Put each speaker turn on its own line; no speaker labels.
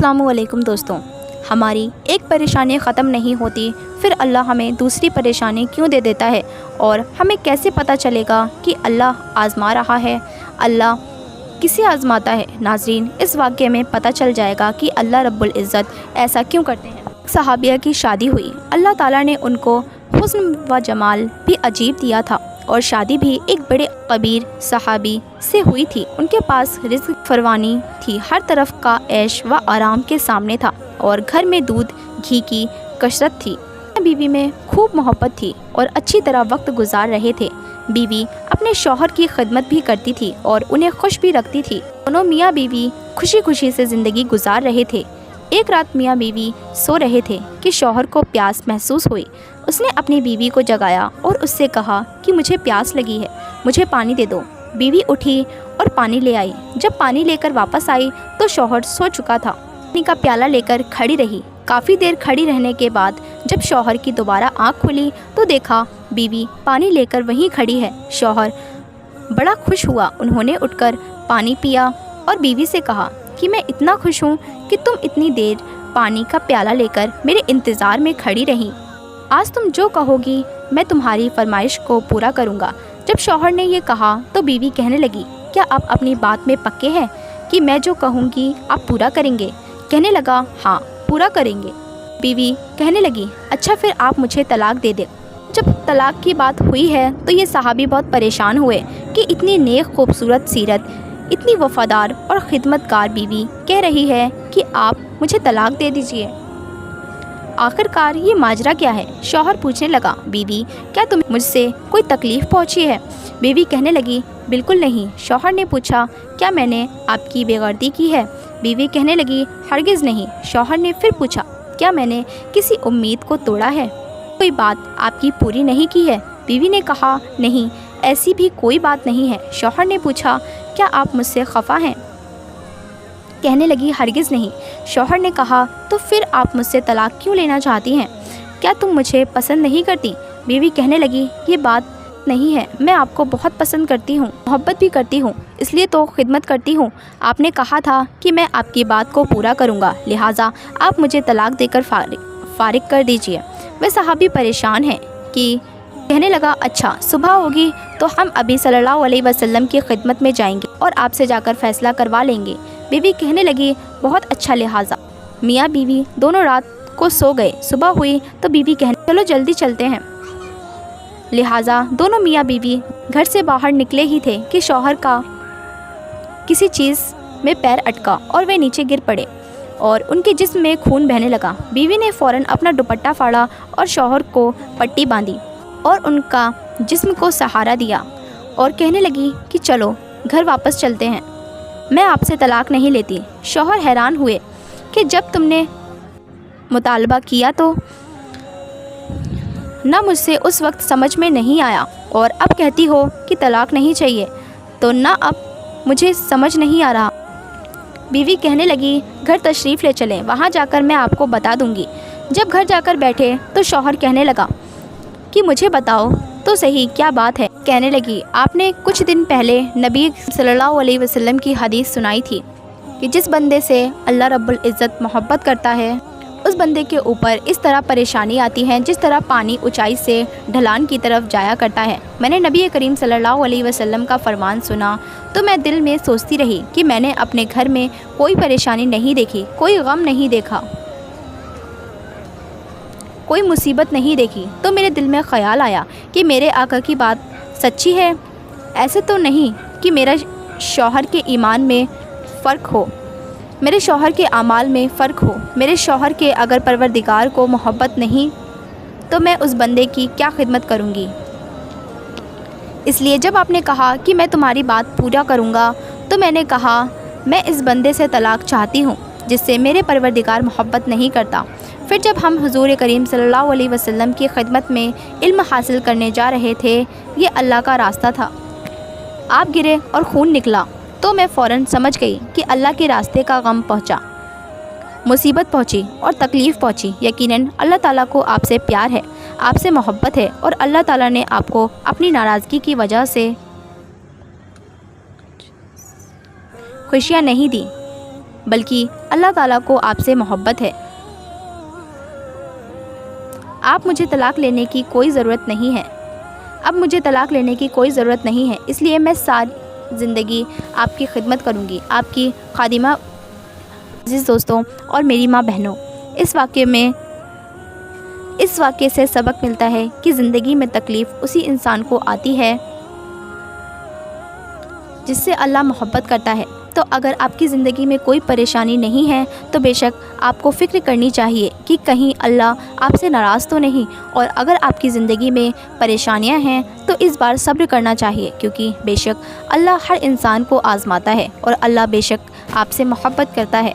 अस्सलाम वालेकुम दोस्तों, हमारी एक परेशानी ख़त्म नहीं होती, फिर अल्लाह हमें दूसरी परेशानी क्यों दे देता है और हमें कैसे पता चलेगा कि अल्लाह आज़मा रहा है, अल्लाह किसे आज़माता है। नाज़रीन, इस वाक़े में पता चल जाएगा कि अल्लाह रब्बुल इज़्ज़त ऐसा क्यों करते हैं। सहाबिया की शादी हुई, अल्लाह ताला ने उनको हुस्न व जमाल भी अजीब दिया था और शादी भी एक बड़े कबीर सहाबी से हुई थी। उनके पास रिज़्क़ फरवानी थी, हर तरफ का ऐश व आराम के सामने था और घर में दूध घी की कसरत थी। बीवी में खूब मोहब्बत थी और अच्छी तरह वक्त गुजार रहे थे। बीवी अपने शौहर की खिदमत भी करती थी और उन्हें खुश भी रखती थी। दोनों मियाँ बीवी खुशी खुशी से ज़िंदगी गुजार रहे थे। एक रात मियाँ बीवी सो रहे थे कि शौहर को प्यास महसूस हुई। उसने अपनी बीवी को जगाया और उससे कहा कि मुझे प्यास लगी है, मुझे पानी दे दो। बीवी उठी और पानी ले आई। जब पानी लेकर वापस आई तो शौहर सो चुका था। पानी का प्याला लेकर खड़ी रही। काफ़ी देर खड़ी रहने के बाद जब शौहर की दोबारा आँख खुली तो देखा बीवी पानी लेकर वहीं खड़ी है। शौहर बड़ा खुश हुआ। उन्होंने उठकर पानी पिया और बीवी से कहा कि मैं इतना खुश हूँ कि तुम इतनी देर पानी का प्याला लेकर मेरे इंतज़ार में खड़ी रही। आज तुम जो कहोगी मैं तुम्हारी फरमाइश को पूरा करूँगा। जब शौहर ने ये कहा तो बीवी कहने लगी, क्या आप अपनी बात में पक्के हैं कि मैं जो कहूँगी आप पूरा करेंगे? कहने लगा, हाँ पूरा करेंगे। बीवी कहने लगी, अच्छा फिर आप मुझे तलाक दे दे। जब तलाक की बात हुई है तो ये सहाबी बहुत परेशान हुए कि इतनी नेक खूबसूरत सीरत, इतनी वफ़ादार और खिदमतगार बीवी कह रही है कि आप मुझे तलाक दे दीजिए। आखिरकार ये माजरा क्या है? शौहर पूछने लगा, बीवी क्या तुम्हें मुझसे कोई तकलीफ़ पहुंची है? बीवी कहने लगी, बिल्कुल नहीं। शौहर ने पूछा, क्या मैंने आपकी बेगर्दी की है? बीवी कहने लगी, हरगिज़ नहीं। शौहर ने फिर पूछा, क्या मैंने किसी उम्मीद को तोड़ा है? कोई बात आपकी पूरी नहीं की है? बीवी ने कहा, नहीं ऐसी भी कोई बात नहीं है। शौहर ने पूछा, क्या आप मुझसे खफा हैं? कहने लगी, हरगिज़ नहीं। शौहर ने कहा, तो फिर आप मुझसे तलाक क्यों लेना चाहती हैं? क्या तुम मुझे पसंद नहीं करती? बीवी कहने लगी, ये बात नहीं है, मैं आपको बहुत पसंद करती हूँ, मोहब्बत भी करती हूँ, इसलिए तो खिदमत करती हूँ। आपने कहा था कि मैं आपकी बात को पूरा करूँगा, लिहाजा आप मुझे तलाक देकर फारिग कर दीजिए। वह सहाबी परेशान है कि कहने लगा, अच्छा सुबह होगी तो हम अभी सल्लल्लाहु अलैहि वसल्लम की खिदमत में जाएंगे और आपसे जाकर फ़ैसला करवा लेंगे। बीवी कहने लगी, बहुत अच्छा। लिहाजा मियाँ बीवी दोनों रात को सो गए। सुबह हुई तो बीवी कहने, चलो जल्दी चलते हैं। लिहाजा दोनों मियाँ बीवी घर से बाहर निकले ही थे कि शौहर का किसी चीज़ में पैर अटका और वे नीचे गिर पड़े और उनके जिस्म में खून बहने लगा। बीवी ने फ़ौरन अपना दुपट्टा फाड़ा और शौहर को पट्टी बांधी और उनका जिस्म को सहारा दिया और कहने लगी कि चलो घर वापस चलते हैं, मैं आपसे तलाक नहीं लेती। शौहर हैरान हुए कि जब तुमने मुतालबा किया तो ना मुझसे उस वक्त समझ में नहीं आया और अब कहती हो कि तलाक नहीं चाहिए, तो ना अब मुझे समझ नहीं आ रहा। बीवी कहने लगी, घर तशरीफ़ ले चलें, वहाँ जाकर मैं आपको बता दूँगी। जब घर जाकर बैठे तो शौहर कहने लगा कि मुझे बताओ तो सही क्या बात है। कहने लगी, आपने कुछ दिन पहले नबी सल्लल्लाहु अलैहि वसल्लम की हदीस सुनाई थी कि जिस बंदे से अल्लाह रब्बुल इज़्ज़त मोहब्बत करता है उस बंदे के ऊपर इस तरह परेशानी आती है जिस तरह पानी ऊंचाई से ढलान की तरफ जाया करता है। मैंने नबी करीम सल्लल्लाहु अलैहि वसल्लम का फरमान सुना तो मैं दिल में सोचती रही कि मैंने अपने घर में कोई परेशानी नहीं देखी, कोई गम नहीं देखा, कोई मुसीबत नहीं देखी। तो मेरे दिल में ख़याल आया कि मेरे आका की बात सच्ची है। ऐसे तो नहीं कि मेरा शौहर के ईमान में फ़र्क हो, मेरे शौहर के अमाल में फ़र्क हो। मेरे शौहर के अगर परवरदिगार को मोहब्बत नहीं तो मैं उस बंदे की क्या खिदमत करूँगी? इसलिए जब आपने कहा कि मैं तुम्हारी बात पूरा करूँगा तो मैंने कहा मैं इस बंदे से तलाक चाहती हूँ जिससे मेरे परवरदिगार मोहब्बत नहीं करता। फिर जब हम हुज़ूर करीम सल्लल्लाहु अलैहि वसल्लम की खिदमत में इल्म हासिल करने जा रहे थे, ये अल्लाह का रास्ता था। आप गिरे और खून निकला तो मैं फ़ौरन समझ गई कि अल्लाह के रास्ते का गम पहुंचा, मुसीबत पहुंची और तकलीफ़ पहुंची। यकीनन अल्लाह ताला को आपसे प्यार है, आपसे मोहब्बत है और अल्लाह ताला ने आपको अपनी नाराज़गी की वजह से खुशियाँ नहीं दी। بلکہ اللہ تعالیٰ کو آپ سے محبت ہے۔ آپ مجھے طلاق لینے کی کوئی ضرورت نہیں ہے، اب مجھے طلاق لینے کی کوئی ضرورت نہیں ہے، اس لیے میں ساری زندگی آپ کی خدمت کروں گی، آپ کی خادمہ۔ عزیز دوستوں اور میری ماں بہنوں، اس واقعے سے سبق ملتا ہے کہ زندگی میں تکلیف اسی انسان کو آتی ہے جس سے اللہ محبت کرتا ہے۔ تو اگر آپ کی زندگی میں کوئی پریشانی نہیں ہے تو بے شک آپ کو فکر کرنی چاہیے کہ کہیں اللہ آپ سے ناراض تو نہیں، اور اگر آپ کی زندگی میں پریشانیاں ہیں تو اس بار صبر کرنا چاہیے، کیونکہ بے شک اللہ ہر انسان کو آزماتا ہے اور اللہ بے شک آپ سے محبت کرتا ہے۔